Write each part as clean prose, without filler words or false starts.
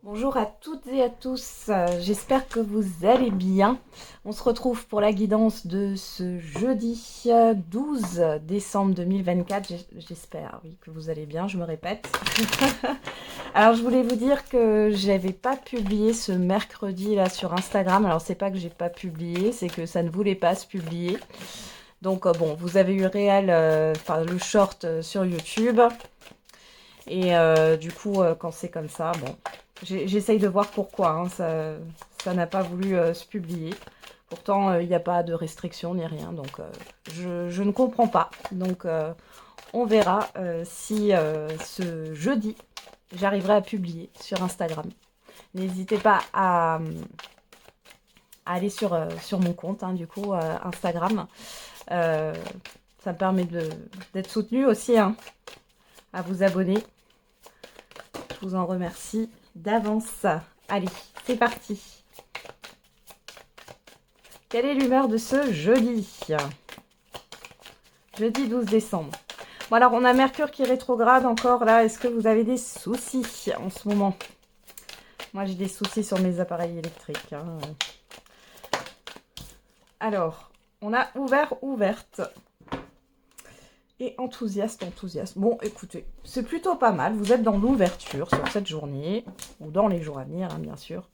Bonjour à toutes et à tous, j'espère que vous allez bien. On se retrouve pour la guidance de ce jeudi 12 décembre 2024. J'espère, oui, que vous allez bien, je me répète. Alors je voulais vous dire que j'avais pas publié ce mercredi là sur Instagram. Alors c'est pas que j'ai pas publié, c'est que ça ne voulait pas se publier. Donc bon, vous avez eu le short sur YouTube. Et du coup, quand c'est comme ça, bon, j'essaye de voir pourquoi hein, ça n'a pas voulu se publier. Pourtant, il n'y a pas de restriction ni rien, donc je ne comprends pas. Donc, on verra si ce jeudi, j'arriverai à publier sur Instagram. N'hésitez pas à aller sur mon compte, hein, du coup, Instagram. Euh, Ça me permet d'être soutenu aussi, hein, à vous abonner. Je vous en remercie d'avance. Allez, c'est parti. Quelle est l'humeur de ce jeudi? Jeudi 12 décembre. Bon alors, on a Mercure qui rétrograde encore là. Est-ce que vous avez des soucis en ce moment? Moi, j'ai des soucis sur mes appareils électriques. Hein. Alors, on a ouverte. Et enthousiaste. Bon, écoutez, c'est plutôt pas mal. Vous êtes dans l'ouverture sur cette journée, ou dans les jours à venir, hein, bien sûr.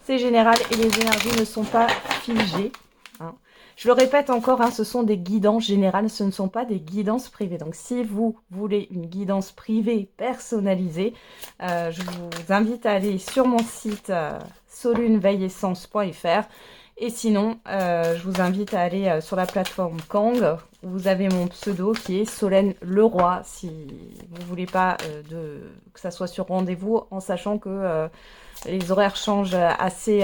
C'est général et les énergies ne sont pas figées. Hein. Je le répète encore, hein, ce sont des guidances générales, ce ne sont pas des guidances privées. Donc si vous voulez une guidance privée personnalisée, je vous invite à aller sur mon site soluneveillessence.fr. Et sinon, je vous invite à aller sur la plateforme Kang, où vous avez mon pseudo qui est Solène Leroy, si vous ne voulez pas que ça soit sur rendez-vous, en sachant que les horaires changent assez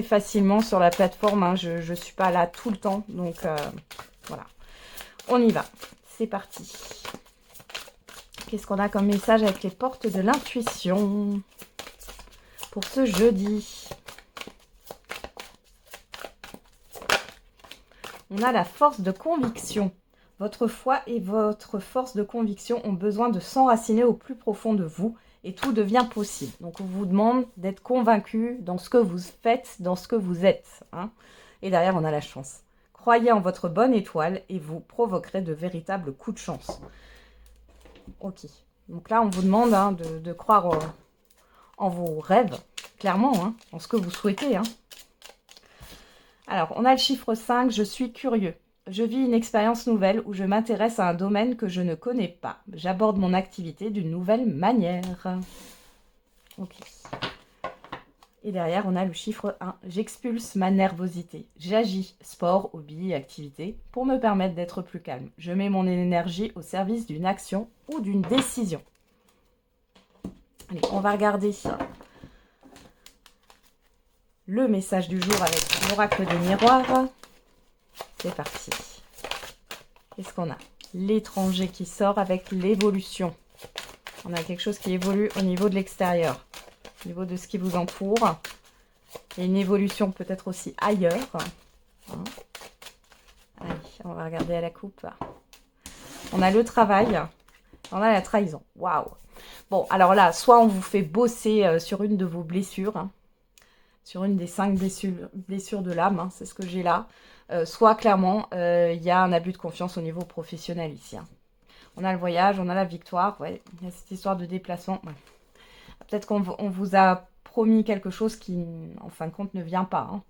facilement sur la plateforme. Hein. Je ne suis pas là tout le temps, donc voilà. On y va, c'est parti. Qu'est-ce qu'on a comme message avec les portes de l'intuition pour ce jeudi? On a la force de conviction. Votre foi et votre force de conviction ont besoin de s'enraciner au plus profond de vous et tout devient possible. Donc on vous demande d'être convaincu dans ce que vous faites, dans ce que vous êtes. Hein. Et derrière, on a la chance. Croyez en votre bonne étoile et vous provoquerez de véritables coups de chance. Ok. Donc là, on vous demande hein, de croire en vos rêves, clairement, hein, en ce que vous souhaitez. Hein. Alors, on a le chiffre 5, je suis curieux. Je vis une expérience nouvelle où je m'intéresse à un domaine que je ne connais pas. J'aborde mon activité d'une nouvelle manière. Ok. Et derrière, on a le chiffre 1. J'expulse ma nervosité. J'agis, sport, hobby, activité, pour me permettre d'être plus calme. Je mets mon énergie au service d'une action ou d'une décision. Allez, on va regarder ça. Le message du jour avec l'oracle des miroirs. C'est parti. Qu'est-ce qu'on a? L'étranger qui sort avec l'évolution. On a quelque chose qui évolue au niveau de l'extérieur, au niveau de ce qui vous entoure. Il y a une évolution peut-être aussi ailleurs. Hein. Allez, on va regarder à la coupe. On a le travail. On a la trahison. Waouh! Bon, alors là, soit on vous fait bosser sur une de vos blessures, hein, sur une des 5 blessures de l'âme, hein, c'est ce que j'ai là. Soit clairement, il y a un abus de confiance au niveau professionnel ici. Hein. On a le voyage, on a la victoire, ouais, il y a cette histoire de déplacement. Ouais. Peut-être qu'on vous a promis quelque chose qui, en fin de compte, ne vient pas. Hein.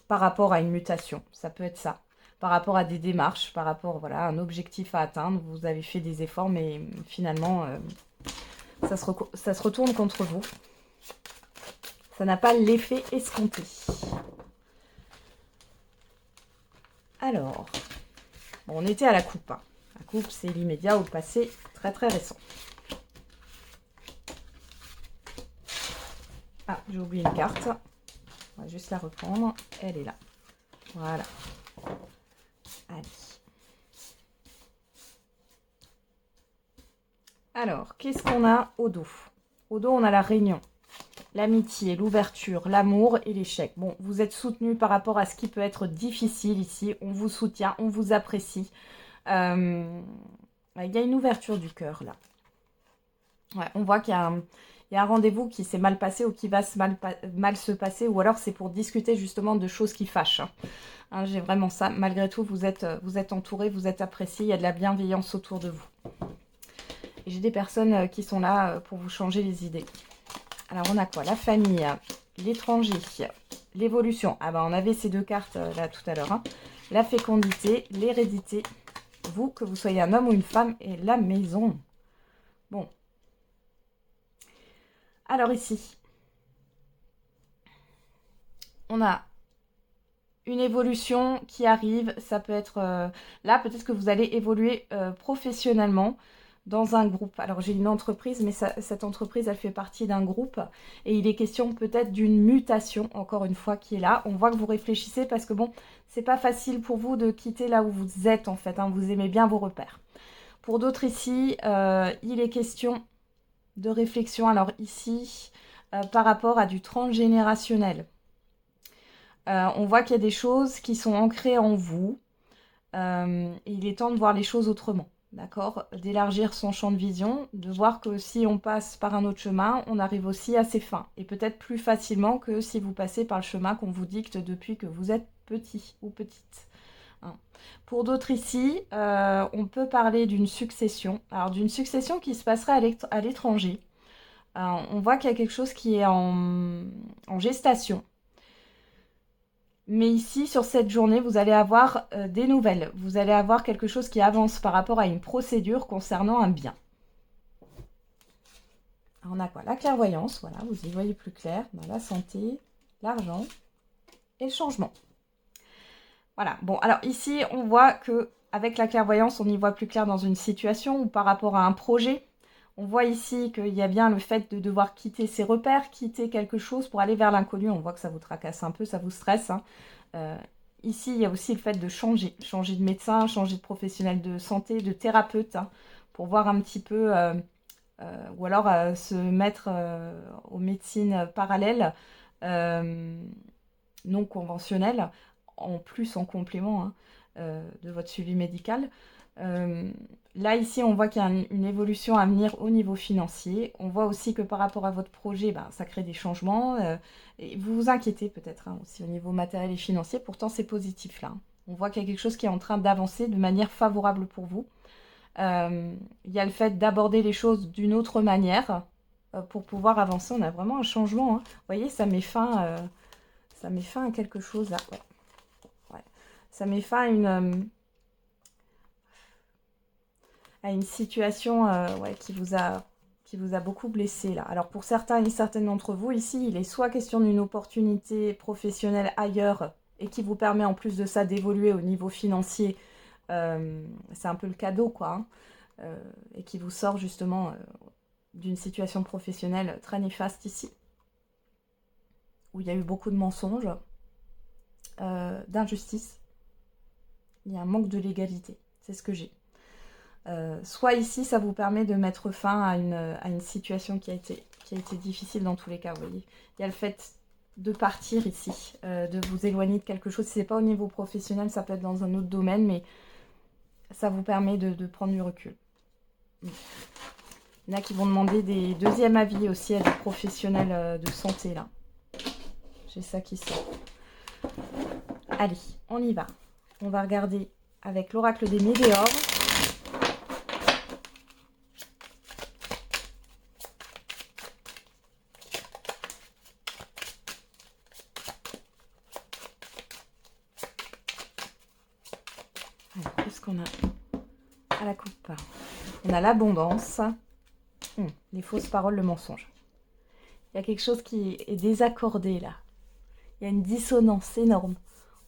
Par rapport à une mutation, ça peut être ça. Par rapport à des démarches, par rapport voilà, à un objectif à atteindre, vous avez fait des efforts, mais finalement, ça se retourne contre vous. Ça n'a pas l'effet escompté. Alors, bon, on était à la coupe. Hein. La coupe, c'est l'immédiat ou le passé très très récent. Ah, j'ai oublié une carte. On va juste la reprendre. Elle est là. Voilà. Allez. Alors, qu'est-ce qu'on a au dos? Au dos, on a la réunion. L'amitié, l'ouverture, l'amour et l'échec. Bon, vous êtes soutenu par rapport à ce qui peut être difficile ici. On vous soutient, on vous apprécie. Il y a une ouverture du cœur là. Ouais, on voit qu'il il y a un rendez-vous qui s'est mal passé ou qui va mal se passer, ou alors c'est pour discuter justement de choses qui fâchent. Hein, j'ai vraiment ça. Malgré tout, vous êtes entouré, vous êtes apprécié, il y a de la bienveillance autour de vous. Et j'ai des personnes qui sont là pour vous changer les idées. Alors, on a quoi? La famille, l'étranger, l'évolution. Ah ben, on avait ces deux cartes là tout à l'heure. Hein. La fécondité, l'hérédité. Vous, que vous soyez un homme ou une femme, et la maison. Bon. Alors ici, on a une évolution qui arrive. Ça peut être... là, peut-être que vous allez évoluer professionnellement dans un groupe. Alors, j'ai une entreprise, mais cette entreprise, elle fait partie d'un groupe. Et il est question peut-être d'une mutation, encore une fois, qui est là. On voit que vous réfléchissez parce que, bon, c'est pas facile pour vous de quitter là où vous êtes, en fait. Hein, vous aimez bien vos repères. Pour d'autres ici, il est question de réflexion. Alors ici, par rapport à du transgénérationnel. On voit qu'il y a des choses qui sont ancrées en vous. Et il est temps de voir les choses autrement. D'accord? D'élargir son champ de vision, de voir que si on passe par un autre chemin, on arrive aussi à ses fins. Et peut-être plus facilement que si vous passez par le chemin qu'on vous dicte depuis que vous êtes petit ou petite. Hein. Pour d'autres ici, on peut parler d'une succession. Alors d'une succession qui se passerait à l'étranger. On voit qu'il y a quelque chose qui est en gestation. Mais ici, sur cette journée, vous allez avoir des nouvelles. Vous allez avoir quelque chose qui avance par rapport à une procédure concernant un bien. Alors, on a quoi? La clairvoyance, voilà, vous y voyez plus clair. Dans la santé, l'argent et le changement. Voilà, bon, alors ici, on voit que avec la clairvoyance, on y voit plus clair dans une situation ou par rapport à un projet. On voit ici qu'il y a bien le fait de devoir quitter ses repères, quitter quelque chose pour aller vers l'inconnu. On voit que ça vous tracasse un peu, ça vous stresse. Hein. Ici, il y a aussi le fait de changer de médecin, changer de professionnel de santé, de thérapeute, hein, pour voir un petit peu, ou alors se mettre aux médecines parallèles, non conventionnelles, en plus en complément hein, de votre suivi médical. Là, ici, on voit qu'il y a une évolution à venir au niveau financier. On voit aussi que par rapport à votre projet, ça crée des changements. Et vous vous inquiétez peut-être hein, aussi au niveau matériel et financier. Pourtant, c'est positif là. Hein. On voit qu'il y a quelque chose qui est en train d'avancer de manière favorable pour vous. Il y a le fait d'aborder les choses d'une autre manière pour pouvoir avancer. On a vraiment un changement. Hein. Vous voyez, ça met fin à quelque chose là. Ouais. Ouais. Ça met fin à une situation ouais, qui vous a beaucoup blessé là. Alors pour certains et certaines d'entre vous, ici, il est soit question d'une opportunité professionnelle ailleurs et qui vous permet en plus de ça d'évoluer au niveau financier. C'est un peu le cadeau quoi. Hein, et qui vous sort justement d'une situation professionnelle très néfaste ici. Où il y a eu beaucoup de mensonges, d'injustice. Il y a un manque de légalité. C'est ce que j'ai. Soit ici, ça vous permet de mettre fin à une situation qui a été difficile dans tous les cas, vous voyez. Il y a le fait de partir ici, de vous éloigner de quelque chose. Si ce n'est pas au niveau professionnel, ça peut être dans un autre domaine, mais ça vous permet de prendre du recul. Il y en a qui vont demander des deuxièmes avis aussi à des professionnels de santé, là. J'ai ça qui sort. Allez, on y va. On va regarder avec l'oracle des météores. Qu'est-ce qu'on a à la coupe? On a l'abondance, les fausses paroles, le mensonge. Il y a quelque chose qui est désaccordé là. Il y a une dissonance énorme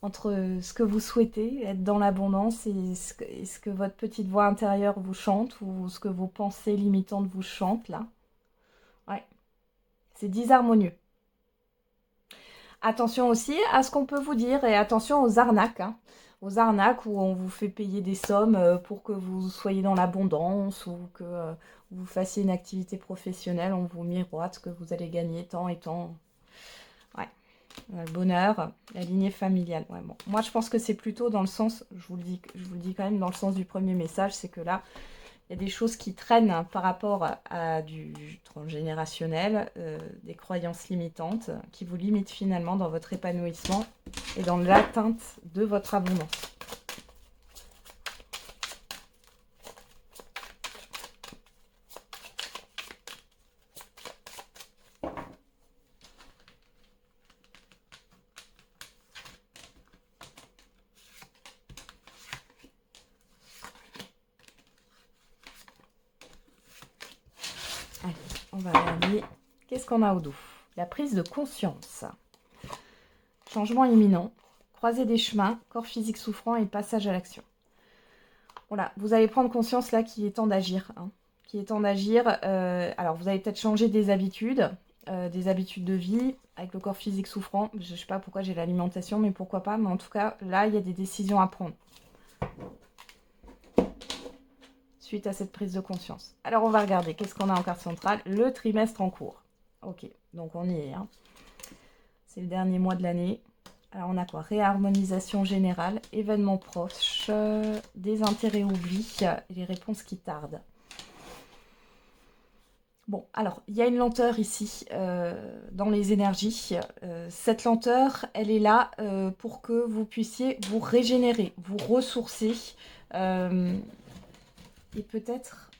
entre ce que vous souhaitez, être dans l'abondance, et ce que votre petite voix intérieure vous chante, ou ce que vos pensées limitantes vous chantent là. Ouais, c'est disharmonieux. Attention aussi à ce qu'on peut vous dire, et attention aux arnaques. Hein. Aux arnaques où on vous fait payer des sommes pour que vous soyez dans l'abondance, ou que vous fassiez une activité professionnelle, on vous miroite que vous allez gagner tant et tant. Ouais, le bonheur, la lignée familiale. Ouais, bon. Moi, je pense que c'est plutôt dans le sens, je vous le dis quand même, dans le sens du premier message, c'est que là, Il y a des choses qui traînent hein, par rapport à du transgénérationnel, des croyances limitantes qui vous limitent finalement dans votre épanouissement et dans l'atteinte de votre abondance. Allez, on va regarder. Qu'est-ce qu'on a au dos? La prise de conscience. Changement imminent. Croiser des chemins. Corps physique souffrant et passage à l'action. Voilà, vous allez prendre conscience là qu'il est temps d'agir. Hein, qu'il est temps d'agir. Alors, vous allez peut-être changer des habitudes de vie avec le corps physique souffrant. Je ne sais pas pourquoi j'ai l'alimentation, mais pourquoi pas. Mais en tout cas, là, il y a des décisions à prendre. Suite à cette prise de conscience. Alors, on va regarder. Qu'est-ce qu'on a en carte centrale? Le trimestre en cours. Ok, donc on y est. Hein. C'est le dernier mois de l'année. Alors, on a quoi? Réharmonisation générale, événements proches, des intérêts oubliés et les réponses qui tardent. Bon, alors, il y a une lenteur ici dans les énergies. Cette lenteur, elle est là pour que vous puissiez vous régénérer, vous ressourcer et peut-être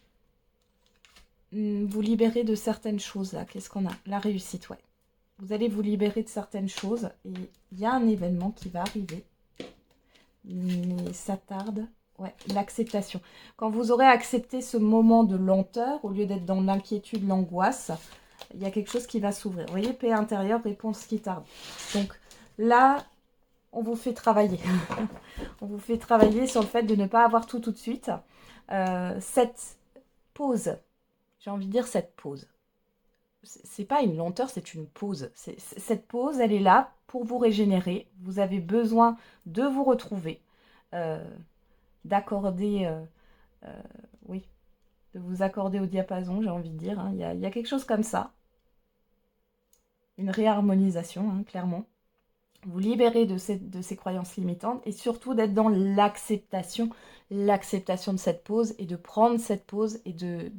vous libérer de certaines choses là. Qu'est-ce qu'on a? La réussite, ouais. Vous allez vous libérer de certaines choses et il y a un événement qui va arriver. Mais ça tarde. Ouais, l'acceptation. Quand vous aurez accepté ce moment de lenteur, au lieu d'être dans l'inquiétude, l'angoisse, il y a quelque chose qui va s'ouvrir. Vous voyez, paix intérieure, réponse qui tarde. Donc là, on vous fait travailler. On vous fait travailler sur le fait de ne pas avoir tout de suite. Cette pause, j'ai envie de dire cette pause. C'est pas une lenteur, c'est une pause. Cette pause, elle est là pour vous régénérer. Vous avez besoin de vous retrouver, d'accorder, oui, de vous accorder au diapason, j'ai envie de dire. Hein. Il y a quelque chose comme ça. Une réharmonisation, hein, clairement. Vous libérer de ces croyances limitantes et surtout d'être dans l'acceptation de cette pause et de prendre cette pause et de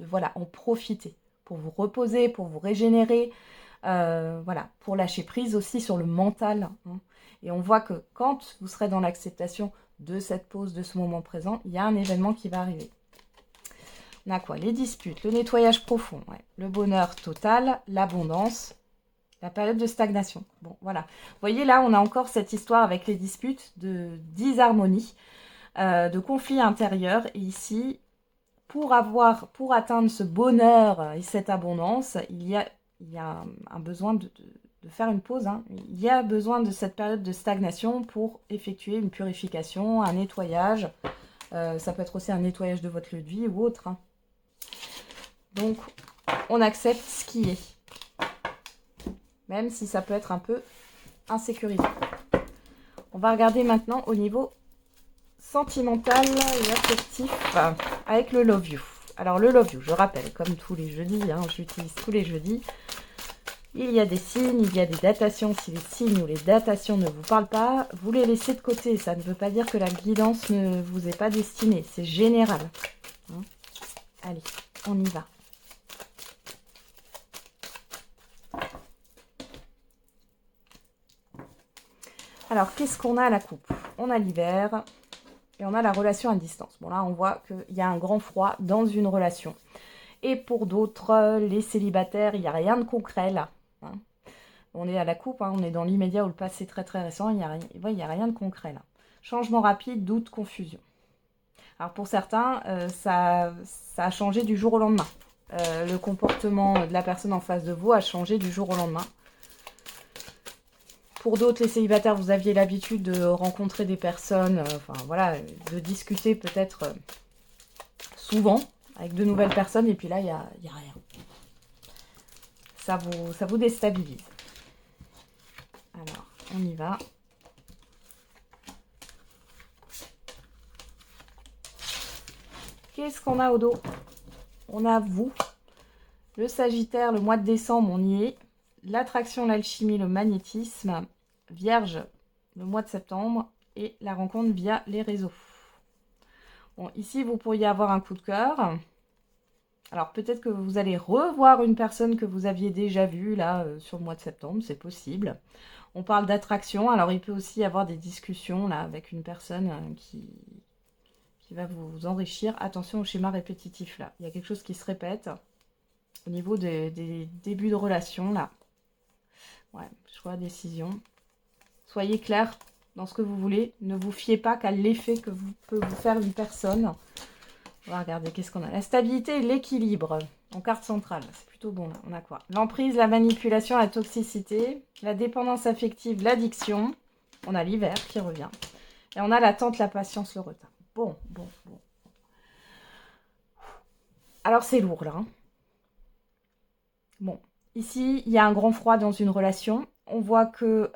voilà, en profiter pour vous reposer, pour vous régénérer, voilà, pour lâcher prise aussi sur le mental. Hein. Et on voit que quand vous serez dans l'acceptation de cette pause, de ce moment présent, il y a un événement qui va arriver. On a quoi? Les disputes, le nettoyage profond, ouais, le bonheur total, l'abondance, la période de stagnation. Bon, voilà. Vous voyez, là, on a encore cette histoire avec les disputes de disharmonie, de conflits intérieurs. Et ici, pour atteindre ce bonheur et cette abondance, il y a un besoin de faire une pause. Hein. Il y a besoin de cette période de stagnation pour effectuer une purification, un nettoyage. Ça peut être aussi un nettoyage de votre lieu de vie ou autre. Hein. Donc, on accepte ce qui est. Même si ça peut être un peu insécurisant. On va regarder maintenant au niveau sentimental et affectif avec le Love You. Alors le Love You, je rappelle, comme tous les jeudis, hein, j'utilise tous les jeudis, il y a des signes, il y a des datations. Si les signes ou les datations ne vous parlent pas, vous les laissez de côté. Ça ne veut pas dire que la guidance ne vous est pas destinée. C'est général. Hein. Allez, on y va. Alors, qu'est-ce qu'on a à la coupe? On a l'hiver et on a la relation à distance. Bon, là, on voit qu'il y a un grand froid dans une relation. Et pour d'autres, les célibataires, il n'y a rien de concret là. Hein. On est à la coupe, hein, on est dans l'immédiat ou le passé très très récent, il n'y a rien de concret là. Changement rapide, doute, confusion. Alors pour certains, ça a changé du jour au lendemain. Le comportement de la personne en face de vous a changé du jour au lendemain. Pour d'autres, les célibataires, vous aviez l'habitude de rencontrer des personnes, enfin voilà, de discuter peut-être souvent avec de nouvelles personnes, et puis là, il n'y a rien. Ça vous déstabilise. Alors, on y va. Qu'est-ce qu'on a au dos? On a vous, le Sagittaire, le mois de décembre, on y est. L'attraction, l'alchimie, le magnétisme. Vierge, le mois de septembre. Et la rencontre via les réseaux. Bon, ici, vous pourriez avoir un coup de cœur. Alors, peut-être que vous allez revoir une personne que vous aviez déjà vue, là, sur le mois de septembre. C'est possible. On parle d'attraction. Alors, il peut aussi y avoir des discussions, là, avec une personne qui va vous enrichir. Attention au schéma répétitif, là. Il y a quelque chose qui se répète au niveau des débuts de relation, là. Ouais, choix, décision. Soyez clair dans ce que vous voulez. Ne vous fiez pas qu'à l'effet que peut vous faire une personne. On va regarder qu'est-ce qu'on a. La stabilité et l'équilibre en carte centrale. C'est plutôt bon là. On a quoi? L'emprise, la manipulation, la toxicité, la dépendance affective, l'addiction. On a l'hiver qui revient. Et on a l'attente, la patience, le retard. Bon. Alors c'est lourd là. Hein. Bon. Ici, il y a un grand froid dans une relation. On voit que,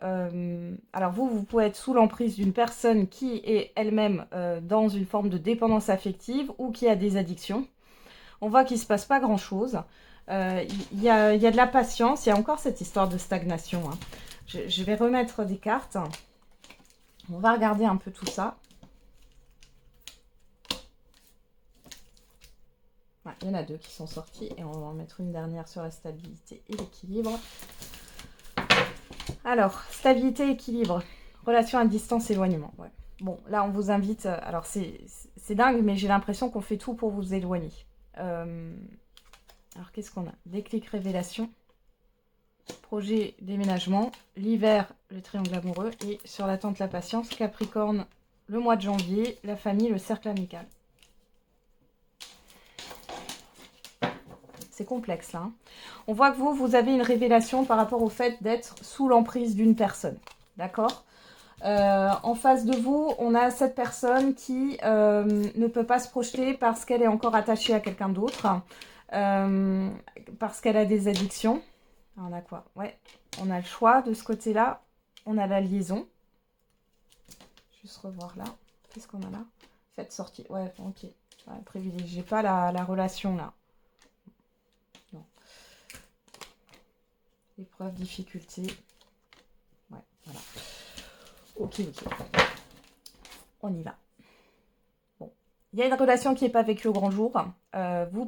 alors vous pouvez être sous l'emprise d'une personne qui est elle-même dans une forme de dépendance affective ou qui a des addictions. On voit qu'il ne se passe pas grand-chose. Il y a de la patience. Il y a encore cette histoire de stagnation. Hein. Je vais remettre des cartes. On va regarder un peu tout ça. Ouais, il y en a deux qui sont sortis et on va en mettre une dernière sur la stabilité et l'équilibre. Alors, stabilité, équilibre, relation à distance, éloignement. Ouais. Bon, là, on vous invite... alors, c'est dingue, mais j'ai l'impression qu'on fait tout pour vous éloigner. Alors, qu'est-ce qu'on a? Déclic, révélation, projet, déménagement, l'hiver, le triangle amoureux, et sur l'attente, la patience, Capricorne, le mois de janvier, la famille, le cercle amical. C'est complexe, là. Hein. On voit que vous avez une révélation par rapport au fait d'être sous l'emprise d'une personne. D'accord ? En face de vous, on a cette personne qui ne peut pas se projeter parce qu'elle est encore attachée à quelqu'un d'autre, parce qu'elle a des addictions. Alors, on a quoi? Ouais, on a le choix de ce côté-là. On a la liaison. Juste revoir là. Qu'est-ce qu'on a là? Faites sortie. Ouais, ok. Ouais, privilégiez pas la relation là. Non. Épreuve, difficulté. Ouais, voilà. Ok. On y va. Bon. Il y a une relation qui n'est pas vécue au grand jour.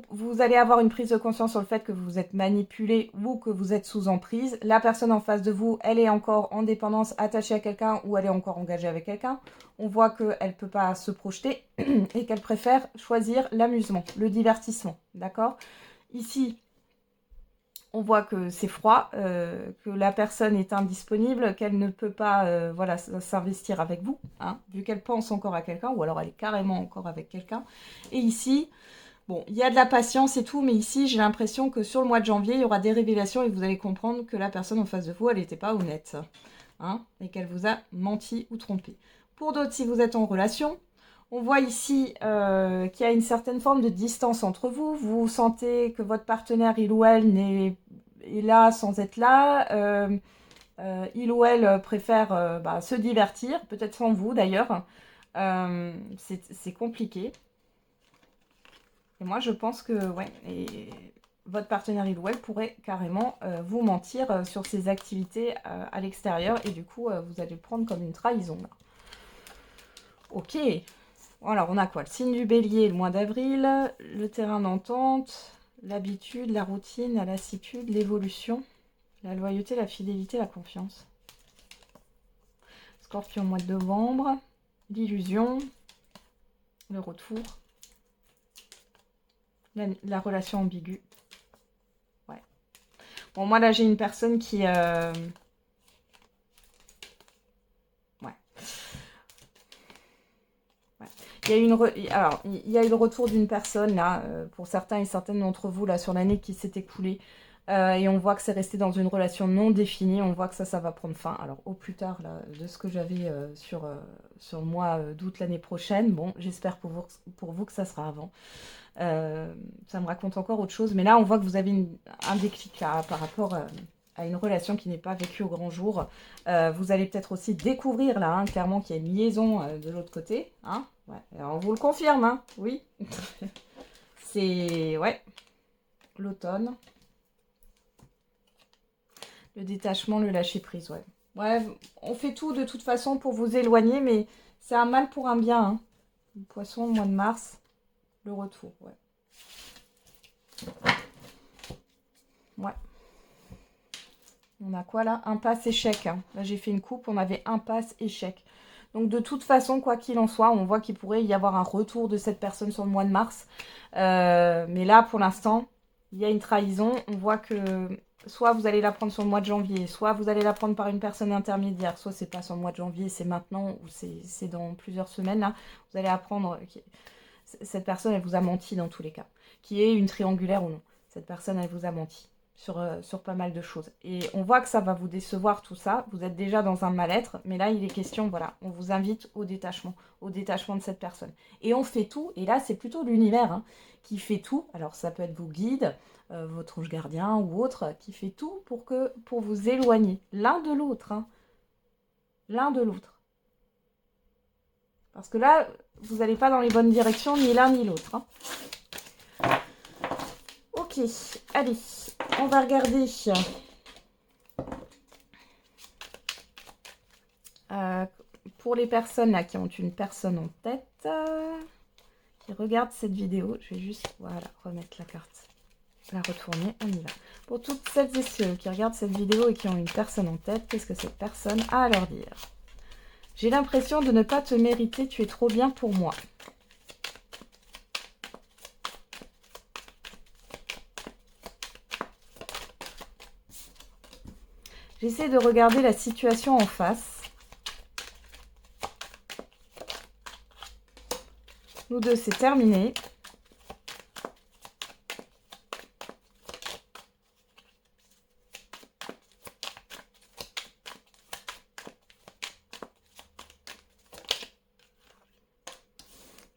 Vous allez avoir une prise de conscience sur le fait que vous êtes manipulé ou que vous êtes sous emprise. La personne en face de vous, elle est encore en dépendance, attachée à quelqu'un ou elle est encore engagée avec quelqu'un. On voit qu'elle ne peut pas se projeter et qu'elle préfère choisir l'amusement, le divertissement. D'accord ? Ici, on voit que c'est froid, que la personne est indisponible, qu'elle ne peut pas voilà, s'investir avec vous, hein, vu qu'elle pense encore à quelqu'un, ou alors elle est carrément encore avec quelqu'un. Et ici, bon, il y a de la patience et tout, mais ici, j'ai l'impression que sur le mois de janvier, il y aura des révélations et vous allez comprendre que la personne en face de vous, elle n'était pas honnête, hein, et qu'elle vous a menti ou trompé. Pour d'autres, si vous êtes en relation, on voit ici qu'il y a une certaine forme de distance entre vous. Vous sentez que votre partenaire, il ou elle, est là sans être là. Il ou elle préfère se divertir, peut-être sans vous d'ailleurs. C'est compliqué. Et moi, je pense que votre partenaire, il ou elle, pourrait carrément vous mentir sur ses activités à l'extérieur. Et du coup, vous allez le prendre comme une trahison. Là. Ok. Alors, on a quoi? Le signe du bélier, le mois d'avril, le terrain d'entente, l'habitude, la routine, la lassitude, l'évolution, la loyauté, la fidélité, la confiance. Scorpion, mois de novembre, l'illusion, le retour, la relation ambiguë. Ouais. Bon, moi, là, j'ai une personne qui... Il y a eu le retour d'une personne, là, pour certains et certaines d'entre vous, là, sur l'année qui s'est écoulée. Et on voit que c'est resté dans une relation non définie. On voit que ça va prendre fin. Alors, au plus tard, là, de ce que j'avais sur le mois d'août l'année prochaine. Bon, j'espère pour vous que ça sera avant. Ça me raconte encore autre chose. Mais là, on voit que vous avez un déclic là, par rapport à une relation qui n'est pas vécue au grand jour. Vous allez peut-être aussi découvrir, là, hein, clairement, qu'il y a une liaison de l'autre côté. Hein. Ouais. Alors, on vous le confirme, hein. Oui. C'est, ouais, l'automne. Le détachement, le lâcher-prise, ouais. Ouais, on fait tout de toute façon pour vous éloigner, mais c'est un mal pour un bien. Hein. Poisson, mois de mars, le retour, ouais. Ouais. On a quoi là? Impasse, échec. Hein. Là, j'ai fait une coupe, on avait impasse, échec. Donc, de toute façon, quoi qu'il en soit, on voit qu'il pourrait y avoir un retour de cette personne sur le mois de mars. Mais là, pour l'instant, il y a une trahison. On voit que soit vous allez la prendre sur le mois de janvier, soit vous allez la prendre par une personne intermédiaire, soit c'est pas sur le mois de janvier, c'est maintenant, ou c'est dans plusieurs semaines. Là, vous allez apprendre que cette personne, elle vous a menti dans tous les cas. Qui est une triangulaire ou non. Cette personne, elle vous a menti. Sur pas mal de choses. Et on voit que ça va vous décevoir tout ça. Vous êtes déjà dans un mal-être, mais là, il est question, voilà, on vous invite au détachement de cette personne. Et on fait tout, et là, c'est plutôt l'univers hein, qui fait tout. Alors, ça peut être vos guides, votre ange gardien ou autre, qui fait tout pour vous éloigner l'un de l'autre. Hein. L'un de l'autre. Parce que là, vous n'allez pas dans les bonnes directions, ni l'un ni l'autre. Hein. Ok, allez, on va regarder pour les personnes là qui ont une personne en tête, qui regardent cette vidéo. Je vais juste, voilà, remettre la carte, la retourner, on y va. Pour toutes celles et ceux qui regardent cette vidéo et qui ont une personne en tête, qu'est-ce que cette personne a à leur dire? J'ai l'impression de ne pas te mériter, tu es trop bien pour moi. J'essaie de regarder la situation en face. Nous deux, c'est terminé.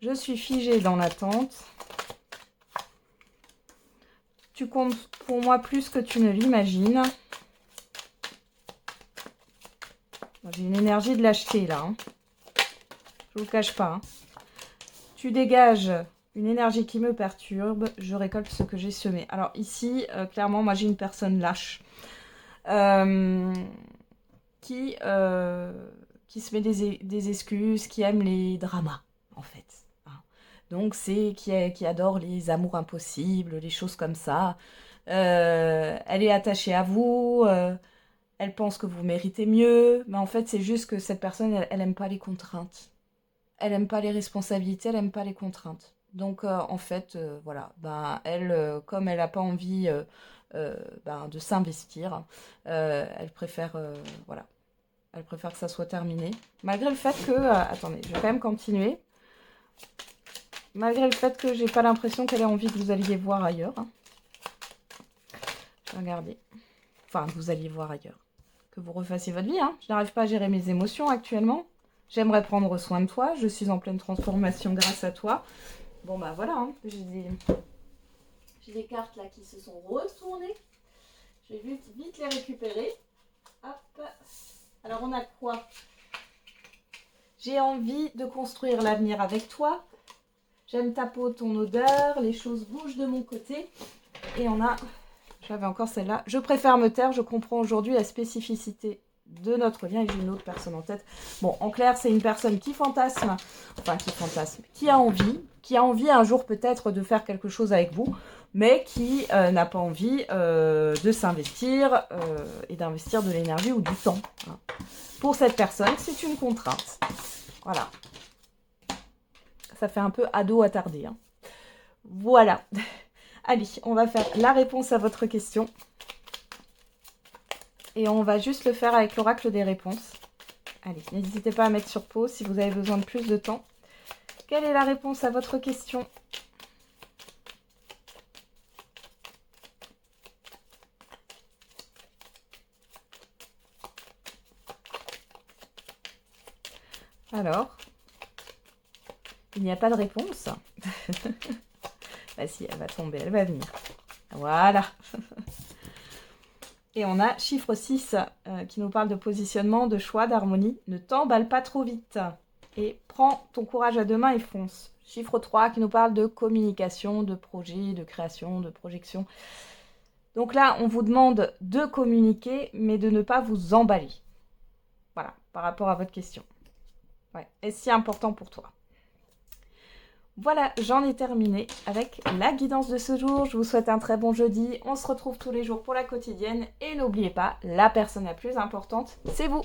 Je suis figée dans l'attente. Tu comptes pour moi plus que tu ne l'imagines. J'ai une énergie de lâcheté là. Hein. Je ne vous cache pas. Hein. Tu dégages une énergie qui me perturbe. Je récolte ce que j'ai semé. Alors ici, clairement, moi j'ai une personne lâche. Qui se met des excuses, qui aime les dramas, en fait. Donc, c'est qui adore les amours impossibles, les choses comme ça. Elle est attachée à vous, elle pense que vous méritez mieux, mais en fait, c'est juste que cette personne, elle aime pas les contraintes. Elle aime pas les responsabilités, elle aime pas les contraintes. Donc, en fait, voilà, ben, elle, comme elle n'a pas envie ben, de s'investir, elle préfère, voilà, elle préfère que ça soit terminé. Malgré le fait que, attendez, je vais quand même continuer. Malgré le fait que j'ai pas l'impression qu'elle ait envie que vous alliez voir ailleurs. Hein. Je vais regarder. Enfin, que vous alliez voir ailleurs. Que vous refassiez votre vie. Hein. Je n'arrive pas à gérer mes émotions actuellement. J'aimerais prendre soin de toi. Je suis en pleine transformation grâce à toi. Bon, bah voilà. Hein. J'ai des cartes là qui se sont retournées. Je vais vite les récupérer. Hop. Alors, on a quoi? J'ai envie de construire l'avenir avec toi. J'aime ta peau, ton odeur. Les choses bougent de mon côté. Et on a... J'avais encore celle-là. Je préfère me taire. Je comprends aujourd'hui la spécificité de notre lien. Et j'ai une autre personne en tête. Bon, en clair, c'est une personne qui fantasme. Enfin, qui a envie un jour peut-être de faire quelque chose avec vous. Mais qui n'a pas envie de s'investir et d'investir de l'énergie ou du temps. Hein. Pour cette personne, c'est une contrainte. Voilà. Ça fait un peu ado attardé. Hein. Voilà. Allez, on va faire la réponse à votre question. Et on va juste le faire avec l'oracle des réponses. Allez, n'hésitez pas à mettre sur pause si vous avez besoin de plus de temps. Quelle est la réponse à votre question ? Alors, il n'y a pas de réponse. Bah si, elle va tomber, elle va venir. Voilà. Et on a chiffre 6 qui nous parle de positionnement, de choix, d'harmonie. Ne t'emballe pas trop vite. Et prends ton courage à deux mains et fonce. Chiffre 3 qui nous parle de communication, de projet, de création, de projection. Donc là, on vous demande de communiquer, mais de ne pas vous emballer. Voilà, par rapport à votre question. Ouais. Est-ce si important pour toi ? Voilà, j'en ai terminé avec la guidance de ce jour. Je vous souhaite un très bon jeudi. On se retrouve tous les jours pour la quotidienne. Et n'oubliez pas, la personne la plus importante, c'est vous.